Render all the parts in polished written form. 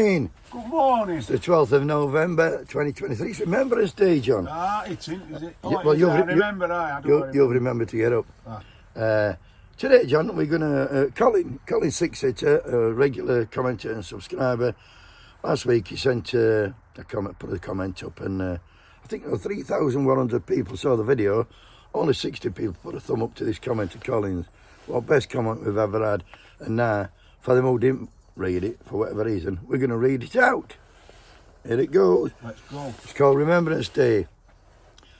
Good morning. It's the 12th of November 2023. It's Remembrance Day, John. It's in, is it? Oh, Yeah, well, I remember. You'll remember to get up. Today, John, we're going to... Colin Six-Hitter, a regular commenter and subscriber. Last week he sent a comment, put a comment up, and I think 3,100 people saw the video. Only 60 people put a thumb up to this comment of Colin's. Well, best comment we've ever had. And now, for them who didn't read it, for whatever reason, we're going to read it out. Here it goes. Let's go. It's called Remembrance Day.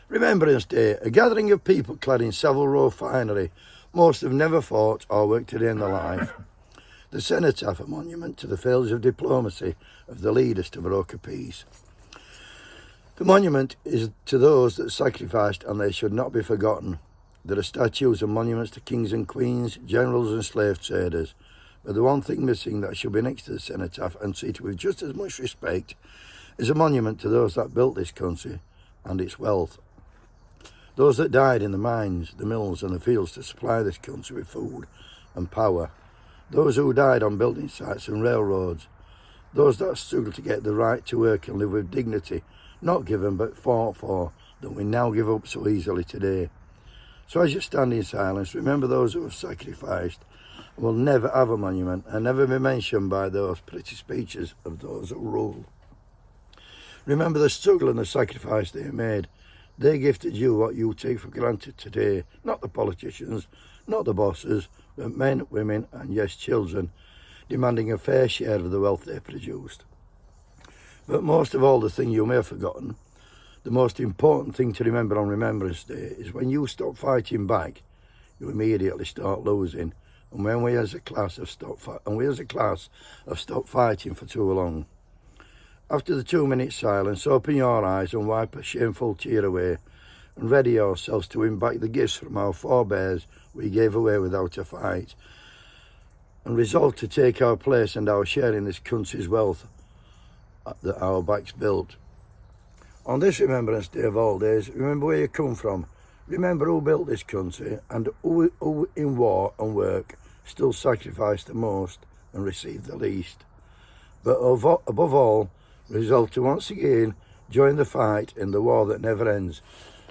Remembrance Day, a gathering of people clad in Savile Row finery. Most have never fought or worked a day in their life. The cenotaph, a monument to the failures of diplomacy of the leaders to broker peace. The monument is to those that sacrificed, and they should not be forgotten. There are statues and monuments to kings and queens, generals and slave traders. But the one thing missing that should be next to the cenotaph and treated with just as much respect is a monument to those that built this country and its wealth. Those that died in the mines, the mills and the fields to supply this country with food and power. Those who died on building sites and railroads. Those that struggled to get the right to work and live with dignity, not given but fought for, that we now give up so easily today. So as you stand in silence, remember those who have sacrificed and will never have a monument and never be mentioned by those pretty speeches of those who rule. Remember the struggle and the sacrifice they made. They gifted you what you take for granted today, not the politicians, not the bosses, but men, women and yes, children, demanding a fair share of the wealth they produced. But most of all, the thing you may have forgotten, the most important thing to remember on Remembrance Day is when you stop fighting back, you immediately start losing. And when we as a class have stopped fighting for too long. After the 2-minute silence, open your eyes and wipe a shameful tear away, and ready yourselves to win back the gifts from our forebears we gave away without a fight, and resolve to take our place and our share in this country's wealth that our backs built. On this Remembrance Day of all days, remember where you come from. Remember who built this country and who in war and work still sacrificed the most and received the least. But above all, resolve to once again join the fight in the war that never ends.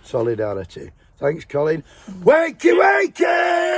Solidarity. Thanks, Colin. Wakey, wakey!